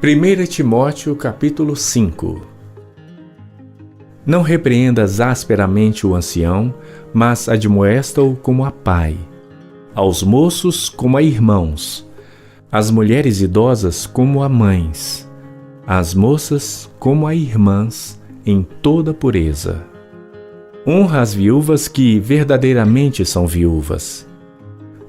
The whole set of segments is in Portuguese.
1 Timóteo capítulo 5. Não repreendas asperamente o ancião, mas admoesta-o como a pai, aos moços como a irmãos, às mulheres idosas como a mães, às moças como a irmãs, em toda pureza. Honra as viúvas que verdadeiramente são viúvas.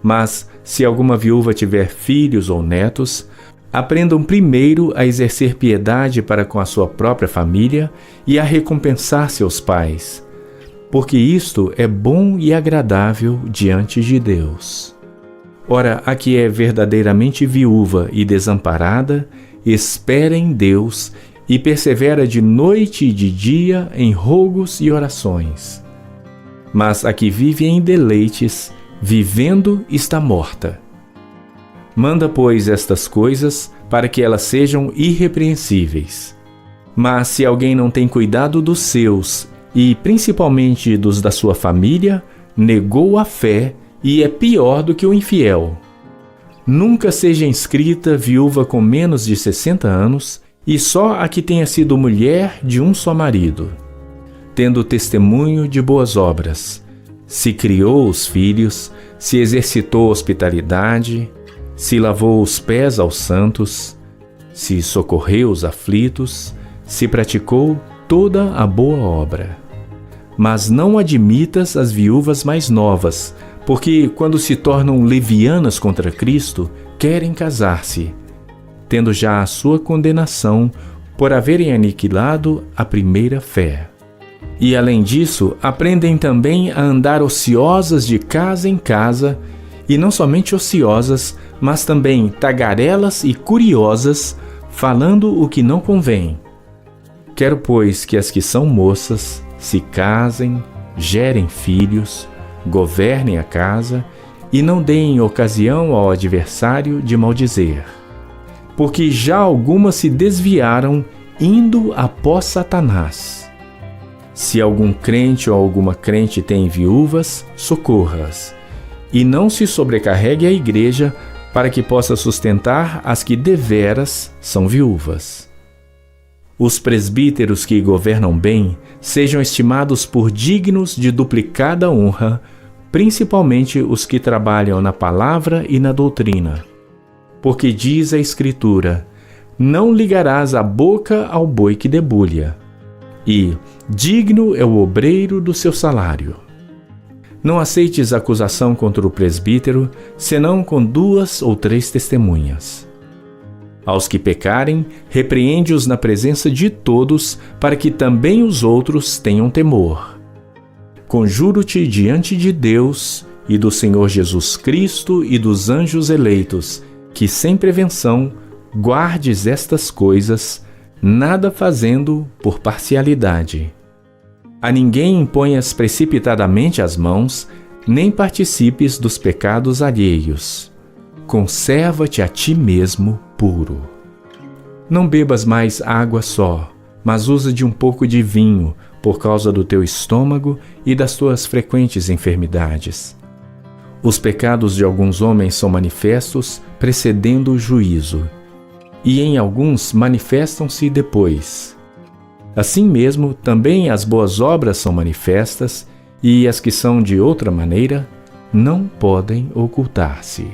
Mas, se alguma viúva tiver filhos ou netos, aprendam primeiro a exercer piedade para com a sua própria família e a recompensar seus pais, porque isto é bom e agradável diante de Deus. Ora, a que é verdadeiramente viúva e desamparada, espera em Deus e persevera de noite e de dia em rogos e orações. Mas a que vive em deleites, vivendo está morta. Manda, pois, estas coisas para que elas sejam irrepreensíveis. Mas se alguém não tem cuidado dos seus, e principalmente dos da sua família, negou a fé e é pior do que o infiel. Nunca seja inscrita viúva com menos de 60 anos, e só a que tenha sido mulher de um só marido, tendo testemunho de boas obras, se criou os filhos, se exercitou hospitalidade, se lavou os pés aos santos, se socorreu os aflitos, se praticou toda a boa obra. Mas não admitas as viúvas mais novas, porque quando se tornam levianas contra Cristo, querem casar-se, tendo já a sua condenação por haverem aniquilado a primeira fé. E além disso, aprendem também a andar ociosas de casa em casa, e não somente ociosas, mas também tagarelas e curiosas, falando o que não convém. Quero, pois, que as que são moças se casem, gerem filhos, governem a casa e não deem ocasião ao adversário de maldizer. Porque já algumas se desviaram, indo após Satanás. Se algum crente ou alguma crente tem viúvas, socorra-as, e não se sobrecarregue a igreja para que possa sustentar as que deveras são viúvas. Os presbíteros que governam bem sejam estimados por dignos de duplicada honra, principalmente os que trabalham na palavra e na doutrina. Porque diz a Escritura: não ligarás a boca ao boi que debulha, e digno é o obreiro do seu salário. Não aceites acusação contra o presbítero, senão com 2 ou 3 testemunhas. Aos que pecarem, repreende-os na presença de todos, para que também os outros tenham temor. Conjuro-te diante de Deus e do Senhor Jesus Cristo e dos anjos eleitos, que sem prevenção guardes estas coisas, nada fazendo por parcialidade. A ninguém imponhas precipitadamente as mãos, nem participes dos pecados alheios. Conserva-te a ti mesmo puro. Não bebas mais água só, mas usa de um pouco de vinho, por causa do teu estômago e das tuas frequentes enfermidades. Os pecados de alguns homens são manifestos, precedendo o juízo, e em alguns manifestam-se depois. Assim mesmo, também as boas obras são manifestas, e as que são de outra maneira não podem ocultar-se.